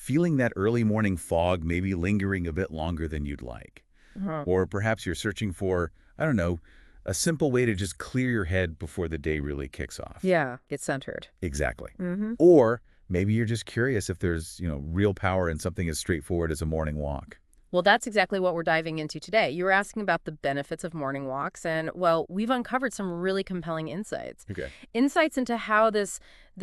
feeling that early morning fog maybe lingering a bit longer than you'd like. Uh-huh. Or perhaps you're searching for, I don't know, a simple way to just clear your head before the day really kicks off. Yeah, get centered. Exactly. Mm-hmm. Or maybe you're just curious if there's, real power in something as straightforward as a morning walk. Well, that's exactly what we're diving into today. You were asking about the benefits of morning walks, and, well, we've uncovered some really compelling insights. Okay. Insights into how this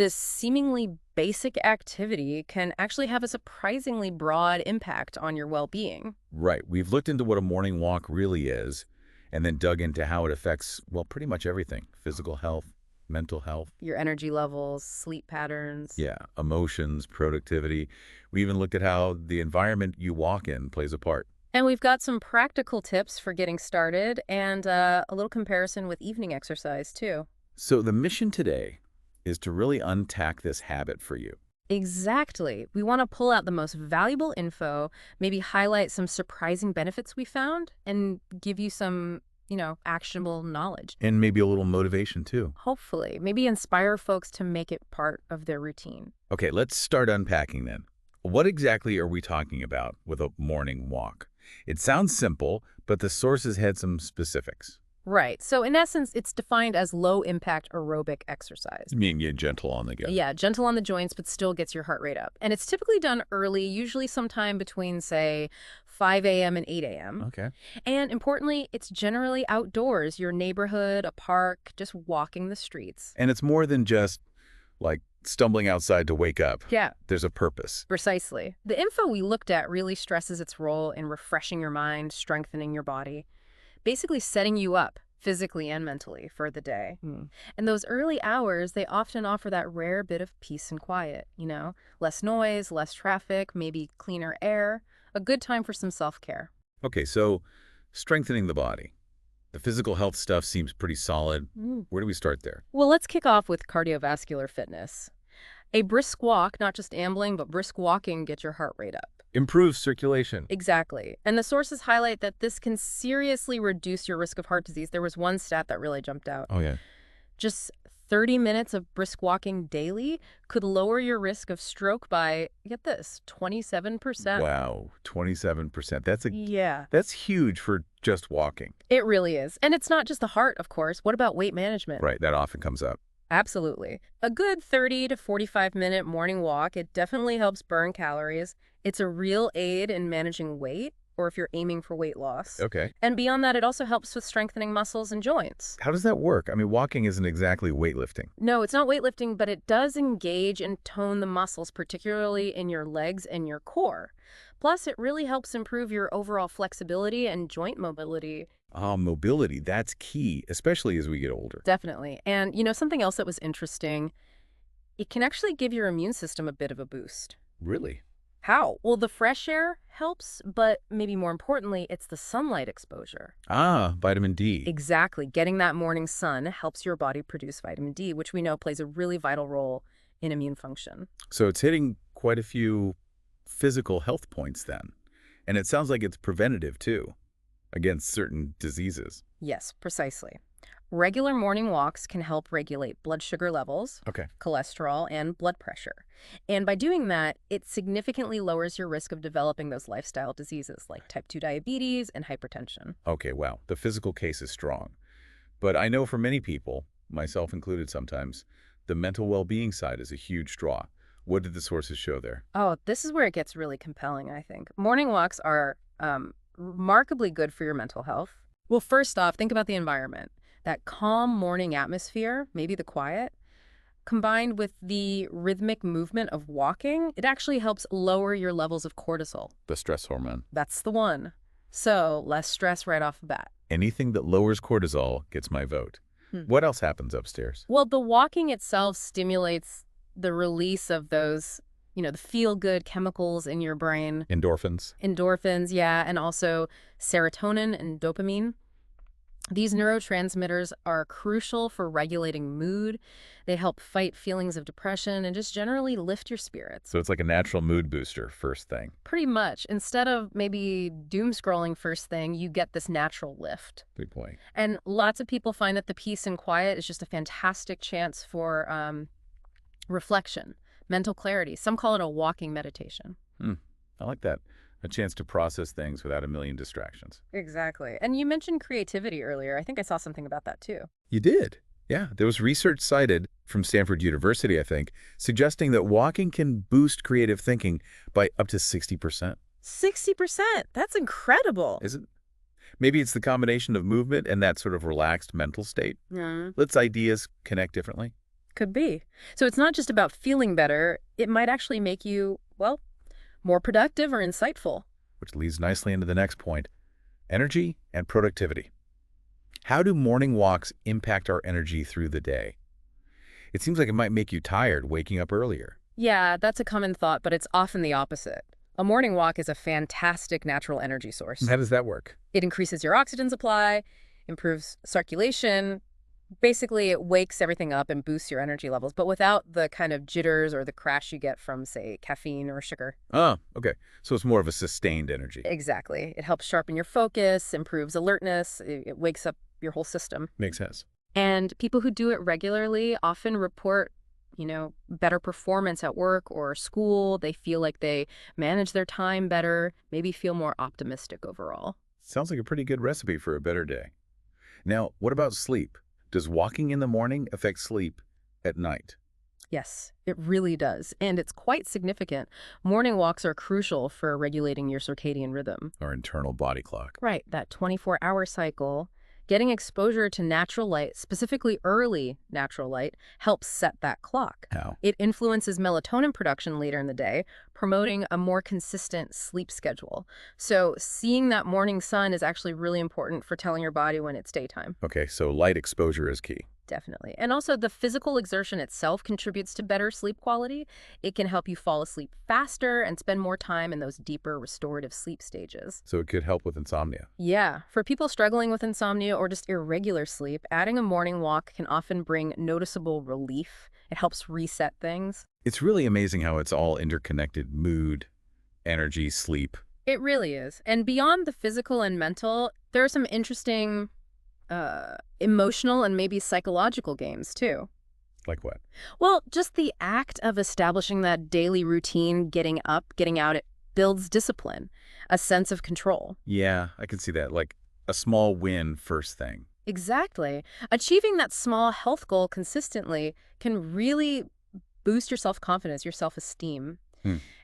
seemingly basic activity can actually have a surprisingly broad impact on your well-being. Right. We've looked into what a morning walk really is and then dug into how it affects, well, pretty much everything. Physical health, mental health. Your energy levels, sleep patterns. Yeah, emotions, productivity. We even looked at how the environment you walk in plays a part. And we've got some practical tips for getting started and a little comparison with evening exercise, too. So the mission today is to really untack this habit for you. Exactly. We want to pull out the most valuable info, maybe highlight some surprising benefits we found, and give you some, actionable knowledge. And maybe a little motivation too. Hopefully, maybe inspire folks to make it part of their routine. Okay, let's start unpacking then. What exactly are we talking about with a morning walk? It sounds simple, but the sources had some specifics. Right. So in essence, it's defined as low-impact aerobic exercise. Meaning you're gentle on the go. Yeah, gentle on the joints, but still gets your heart rate up. And it's typically done early, usually sometime between, say, 5 a.m. and 8 a.m. Okay. And importantly, it's generally outdoors, your neighborhood, a park, just walking the streets. And it's more than just like stumbling outside to wake up. Yeah, There's a purpose. precisely. The info we looked at really stresses its role in refreshing your mind, strengthening your body, basically setting you up physically and mentally for the day. And those early hours, they often offer that rare bit of peace and quiet, less noise, less traffic, maybe cleaner air, a good time for some self-care. Okay, so strengthening the body. The physical health stuff seems pretty solid. Where do we start there? Well, let's kick off with cardiovascular fitness. A brisk walk, not just ambling, but brisk walking, gets your heart rate up. Improve circulation. Exactly. And the sources highlight that this can seriously reduce your risk of heart disease. There was one stat that really jumped out. Oh, yeah. Just 30 minutes of brisk walking daily could lower your risk of stroke by, get this, 27%. Wow, 27%. Yeah, That's huge for just walking. it really is. And it's not just the heart, of course. What about weight management? Right, that often comes up. Absolutely. A good 30 to 45-minute morning walk, it definitely helps burn calories. It's a real aid in managing weight, or if you're aiming for weight loss. Okay. And beyond that, it also helps with strengthening muscles and joints. How does that work? I mean, walking isn't exactly weightlifting. No, it's not weightlifting, but it does engage and tone the muscles, particularly in your legs and your core. Plus, it really helps improve your overall flexibility and joint mobility. Mobility, that's key, especially as we get older. Definitely. And, something else that was interesting, it can actually give your immune system a bit of a boost. Really? How? Well, the fresh air helps, but maybe more importantly, it's the sunlight exposure. Vitamin D. Exactly. Getting that morning sun helps your body produce vitamin D, which we know plays a really vital role in immune function. So it's hitting quite a few physical health points then. And it sounds like it's preventative too, against certain diseases. Yes, precisely. Regular morning walks can help regulate blood sugar levels, Okay. cholesterol, and blood pressure. And by doing that, it significantly lowers your risk of developing those lifestyle diseases like type 2 diabetes and hypertension. Okay, wow. The physical case is strong. But I know for many people, myself included sometimes, the mental well-being side is a huge draw. What did the sources show there? Oh, this is where it gets really compelling, I think. Morning walks are remarkably good for your mental health. Well, first off, think about the environment. That calm morning atmosphere, maybe the quiet, combined with the rhythmic movement of walking, it actually helps lower your levels of cortisol. The stress hormone. That's the one. So, less stress right off the bat. Anything that lowers cortisol gets my vote. What else happens upstairs? Well, the walking itself stimulates the release of those, the feel-good chemicals in your brain. Endorphins. Endorphins, yeah, and also serotonin and dopamine. These neurotransmitters are crucial for regulating mood. They help fight feelings of depression and just generally lift your spirits. So it's like a natural mood booster first thing. Pretty much. Instead of maybe doom scrolling first thing, you get this natural lift. Good point. And lots of people find that the peace and quiet is just a fantastic chance for reflection, mental clarity. Some call it a walking meditation. Hmm. I like that. A chance to process things without a million distractions. Exactly. And you mentioned creativity earlier. I think I saw something about that too. You did. Yeah, there was research cited from Stanford University, I think, suggesting that walking can boost creative thinking by up to 60%. 60%. That's incredible. Is it? Maybe it's the combination of movement and that sort of relaxed mental state. Yeah. Lets ideas connect differently. Could be. So it's not just about feeling better. It might actually make you, well, more productive or insightful. Which leads nicely into the next point, energy and productivity. How do morning walks impact our energy through the day? It seems like it might make you tired waking up earlier. Yeah, that's a common thought, but it's often the opposite. A morning walk is a fantastic natural energy source. How does that work? It increases your oxygen supply, improves circulation. Basically, it wakes everything up and boosts your energy levels, but without the kind of jitters or the crash you get from, say, caffeine or sugar. Oh, okay. So it's more of a sustained energy. Exactly. It helps sharpen your focus, improves alertness, it wakes up your whole system. Makes sense. And people who do it regularly often report, better performance at work or school. They feel like they manage their time better, maybe feel more optimistic overall. Sounds like a pretty good recipe for a better day. Now, what about sleep? Does walking in the morning affect sleep at night? Yes, it really does. And it's quite significant. Morning walks are crucial for regulating your circadian rhythm. Our internal body clock. Right, that 24-hour cycle. Getting exposure to natural light, specifically early natural light, helps set that clock. How? It influences melatonin production later in the day, promoting a more consistent sleep schedule. So seeing that morning sun is actually really important for telling your body when it's daytime. Okay, so light exposure is key. Definitely. And also the physical exertion itself contributes to better sleep quality. It can help you fall asleep faster and spend more time in those deeper restorative sleep stages. So it could help with insomnia. Yeah, for people struggling with insomnia or just irregular sleep, adding a morning walk can often bring noticeable relief. It helps reset things. It's really amazing how it's all interconnected: mood, energy, sleep. It really is. And beyond the physical and mental, there are some interesting emotional and maybe psychological gains too. Like what? Well, just the act of establishing that daily routine, getting up, getting out, it builds discipline, a sense of control. Yeah, I can see that. Like a small win first thing. Exactly. Achieving that small health goal consistently can really boost your self-confidence, your self-esteem.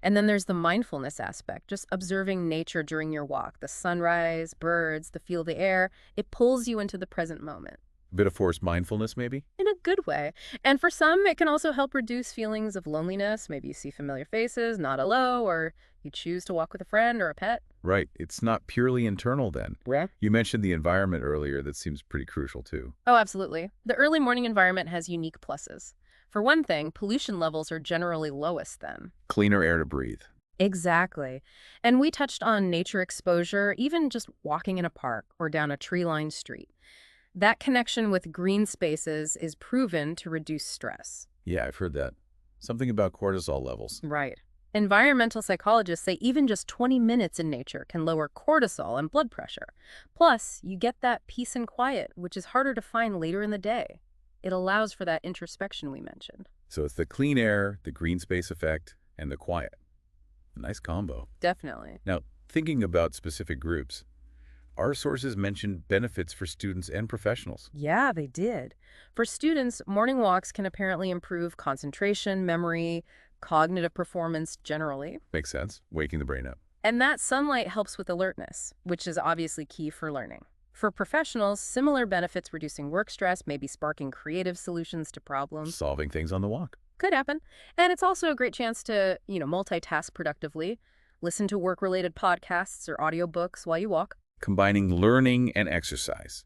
And then there's the mindfulness aspect, just observing nature during your walk, the sunrise, birds, the feel of the air. It pulls you into the present moment. A bit of forced mindfulness, maybe? In a good way. And for some, it can also help reduce feelings of loneliness. Maybe you see familiar faces, not alone, or you choose to walk with a friend or a pet. Right. It's not purely internal then. Yeah. You mentioned the environment earlier. That seems pretty crucial too. Oh, absolutely. The early morning environment has unique pluses. For one thing, pollution levels are generally lowest then. Cleaner air to breathe. Exactly. And we touched on nature exposure, even just walking in a park or down a tree-lined street. That connection with green spaces is proven to reduce stress. Yeah, I've heard that. Something about cortisol levels. Right. Environmental psychologists say even just 20 minutes in nature can lower cortisol and blood pressure. Plus, you get that peace and quiet, which is harder to find later in the day. It allows for that introspection we mentioned. So it's the clean air, the green space effect, and the quiet. A nice combo. Definitely. Now, thinking about specific groups, our sources mentioned benefits for students and professionals. Yeah, they did. For students, morning walks can apparently improve concentration, memory, cognitive performance generally. Makes sense. Waking the brain up. And that sunlight helps with alertness, which is obviously key for learning. For professionals, similar benefits reducing work stress, maybe sparking creative solutions to problems. Solving things on the walk. Could happen. And it's also a great chance to, multitask productively, listen to work-related podcasts or audiobooks while you walk. Combining learning and exercise.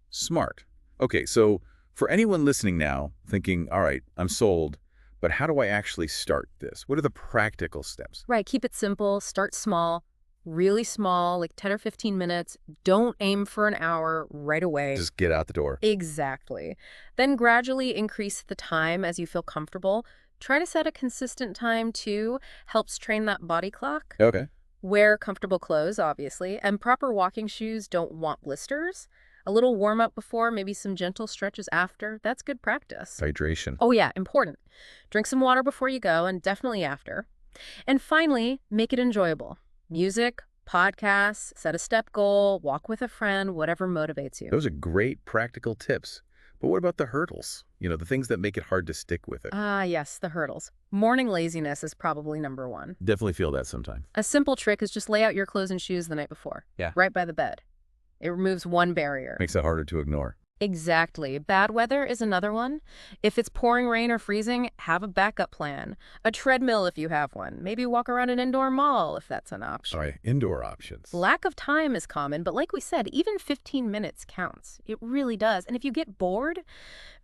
Smart. Okay, so for anyone listening now, thinking, all right, I'm sold, but how do I actually start this? What are the practical steps? Right, keep it simple, start small, really small, like 10 or 15 minutes. Don't aim for an hour right away. Just get out the door. Exactly. Then gradually increase the time as you feel comfortable. Try to set a consistent time too. Helps train that body clock. Okay. Wear comfortable clothes, obviously, and proper walking shoes. Don't want blisters. A little warm-up before, maybe some gentle stretches after. That's good practice. Hydration. Oh yeah, important. Drink some water before you go and definitely after. And finally, make it enjoyable. Music, podcasts, set a step goal, walk with a friend, whatever motivates you. Those are great practical tips. But what about the hurdles? The things that make it hard to stick with it. Ah, yes, the hurdles. Morning laziness is probably number one. Definitely feel that sometimes. A simple trick is just lay out your clothes and shoes the night before. Yeah. Right by the bed. It removes one barrier. Makes it harder to ignore. Exactly. Bad weather is another one. If it's pouring rain or freezing, have a backup plan. A treadmill if you have one. Maybe walk around an indoor mall if that's an option. All right, indoor options. Lack of time is common, but like we said, even 15 minutes counts. It really does. And if you get bored,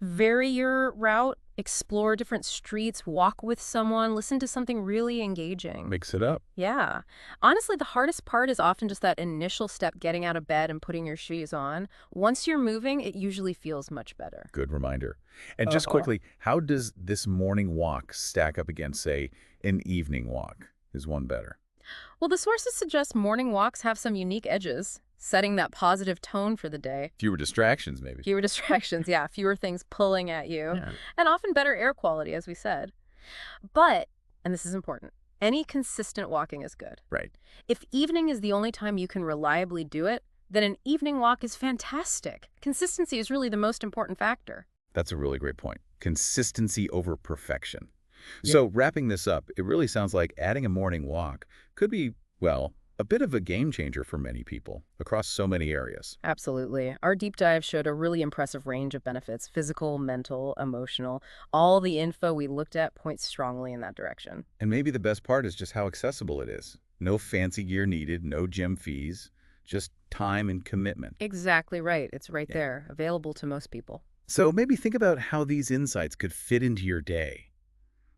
vary your route, explore different streets, walk with someone, listen to something really engaging. Mix it up. Yeah. Honestly, the hardest part is often just that initial step, getting out of bed and putting your shoes on. Once you're moving, it usually feels much better. Good reminder. And just quickly, how does this morning walk stack up against, say, an evening walk? Is one better? Well, the sources suggest morning walks have some unique edges, setting that positive tone for the day. Fewer distractions, maybe. Fewer distractions, yeah, fewer things pulling at you, Yeah. and often better air quality, as we said. But, and this is important, any consistent walking is good. Right. If evening is the only time you can reliably do it, then an evening walk is fantastic. Consistency is really the most important factor. That's a really great point. Consistency over perfection. So wrapping this up, it really sounds like adding a morning walk could be, well, a bit of a game changer for many people across so many areas. Absolutely. Our deep dive showed a really impressive range of benefits, physical, mental, emotional. All the info we looked at points strongly in that direction. And maybe the best part is just how accessible it is. No fancy gear needed, no gym fees, just time and commitment. Exactly right. It's right there, available to most people. So maybe think about how these insights could fit into your day.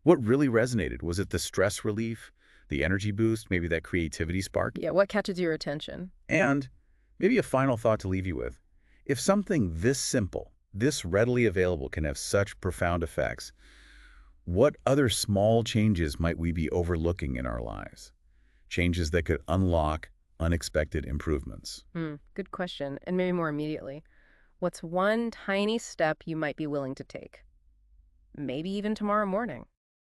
What really resonated? Was it the stress relief, the energy boost, maybe that creativity spark? Yeah, what catches your attention? And maybe a final thought to leave you with. If something this simple, this readily available can have such profound effects, what other small changes might we be overlooking in our lives? Changes that could unlock unexpected improvements. Good question. And maybe more immediately, what's one tiny step you might be willing to take? Maybe even tomorrow morning.